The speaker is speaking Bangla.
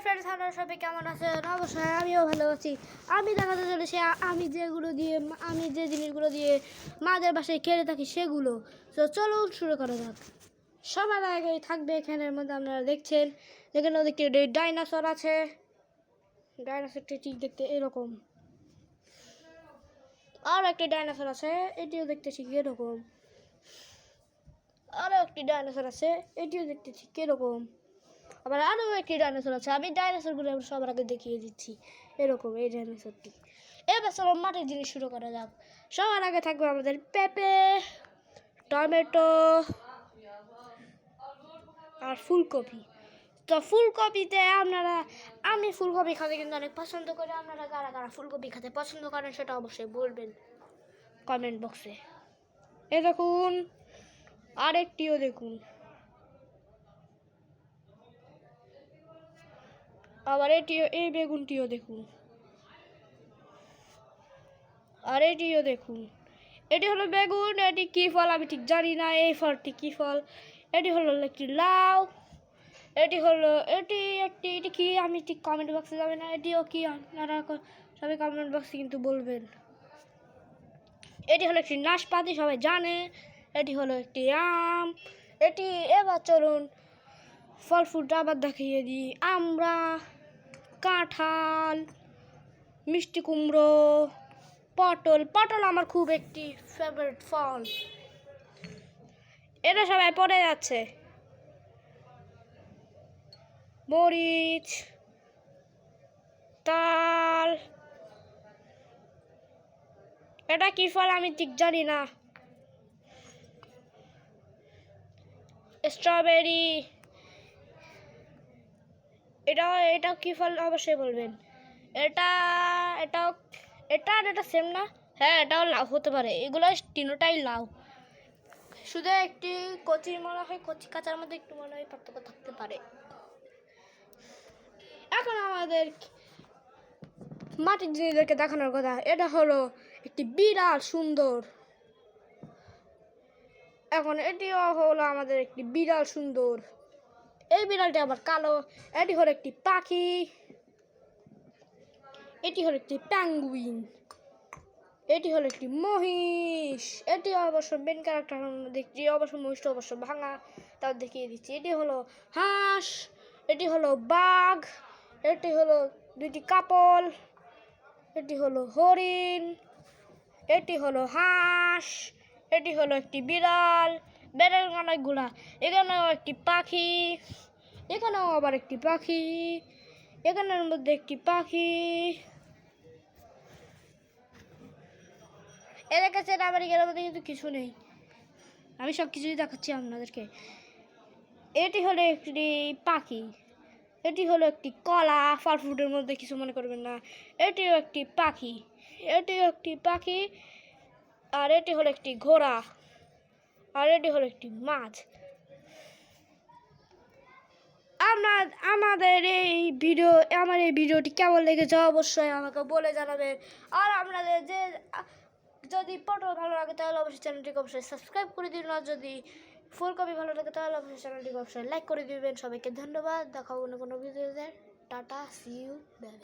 ফ্রেন্ডস, আপনারা সবাই কেমন আছেন? অবশ্যই আমিও ভালো আছি। আমি দেখাতে চলেছি আমি যে জিনিসগুলো দিয়ে মাদের বাসায় খেলে থাকি সেগুলো। তো চলুন শুরু করা যাক। সবার আগে থাকবে এখানের মধ্যে আপনারা দেখছেন, এখানে দেখতে ডাইনোসর আছে। ডাইনোসরটি ঠিক দেখতে এরকম। আর একটি ডাইনোসর আছে, এটিও দেখতে ঠিক এরকম। আরও একটি ডাইনোসর আছে, এটিও দেখতে ঠিক এরকম। আবার আরও একটি ডাইনোসর আছে, আমি ডাইনোসরগুলো সবার আগে দেখিয়ে দিচ্ছি এরকম এই ডাইনোসরটি। এবার চলো মাটির জিনিস শুরু করা যাক। সবার আগে থাকবে আমাদের পেঁপে, টমেটো আর ফুলকপি। তো ফুলকপিতে আমি ফুলকপি খেতে কিন্তু অনেক পছন্দ করি। আপনারা কারা কারা ফুলকপি খেতে পছন্দ করেন সেটা অবশ্যই বলবেন কমেন্ট বক্সে। এ দেখুন, আরেকটিও দেখুন, আবার এই বেগুনটিও দেখুন, আর এটিও দেখুন। এটি হলো বেগুন। এটি কী ফল আমি ঠিক জানি না, এই ফলটি কী ফল। এটি হলো একটি লাউ। এটি কি আমি ঠিক কমেন্ট বক্সে যাবে না, এটিও কি আপনারা সবাই কমেন্ট বক্সে কিন্তু বলবেন। এটি হলো একটি নাশপাতি, সবাই জানে। এটি হলো একটি আম। এবার চলুন ফল ফ্রুটটা আবার দেখিয়ে দিই। আমরা, কাঁঠাল, মিষ্টি কুমড়ো, পটল আমার খুব একটি ফেভারিট ফল। এটা সবাই পড়ে যাচ্ছে। মরিচ, তাল, এটা কি ফল আমি ঠিক জানি না। স্ট্রবেরি, এটা কি ফল অবশ্যই বলবেন। এটা সেম না? হ্যাঁ, এটাও লাউ হতে পারে। এগুলো তিনটাই লাউ, শুধু একটি কচি মনে হয়, কচি কাঁচার মধ্যে একটু মনে হয় পার্থক্য থাকতে পারে। এখন আমাদের মাটির জিনিসদেরকে দেখানোর কথা। এটা হলো একটি বিড়াল সুন্দর। এখন এটিও হলো আমাদের একটি বিড়াল সুন্দর। এই বিড়ালটি আবার কালো। এটি হলো একটি পাখি। এটি হলো একটি পেঙ্গুইন। এটি হলো একটি মহিষ। এটি অবশ্য মেন ক্যারেক্টার দেখছি, অবশ্য মহিষটা অবশ্য ভাঙা, তাও দেখিয়ে দিচ্ছি। এটি হলো হাঁস। এটি হলো বাঘ। এটি হলো দুইটি কাপল। এটি হলো হরিণ। এটি হলো হাঁস। এটি হলো একটি বিড়াল। বেড়াল অনেকগুলা। এখানেও একটি পাখি। এখানেও আবার একটি পাখি। এখানের মধ্যে একটি পাখি। এর কাছে আমেরিকার মধ্যে কিন্তু কিছু নেই। আমি সব কিছুই দেখাচ্ছি আপনাদেরকে। এটি হলো একটি পাখি। এটি হলো একটি কলা, ফল ফ্রুটের মধ্যে কিছু মনে করবেন না। এটিও একটি পাখি। এটিও একটি পাখি। আর এটি হলো একটি ঘোড়া। আর এটি হলো একটি মাছ। আমার এই ভিডিওটি কেমন লেগেছে অবশ্যই আমাকে বলে জানাবেন। আর আপনাদের যদি পটল ভালো লাগে তাহলে অবশ্যই চ্যানেলটিকে অবশ্যই সাবস্ক্রাইব করে দিন। আর যদি ফুলকপি ভালো লাগে তাহলে অবশ্যই চ্যানেলটিকে অবশ্যই লাইক করে দিবেন। সবাইকে ধন্যবাদ। দেখা অন্য কোনো ভিডিওতে। Tata, see you, by.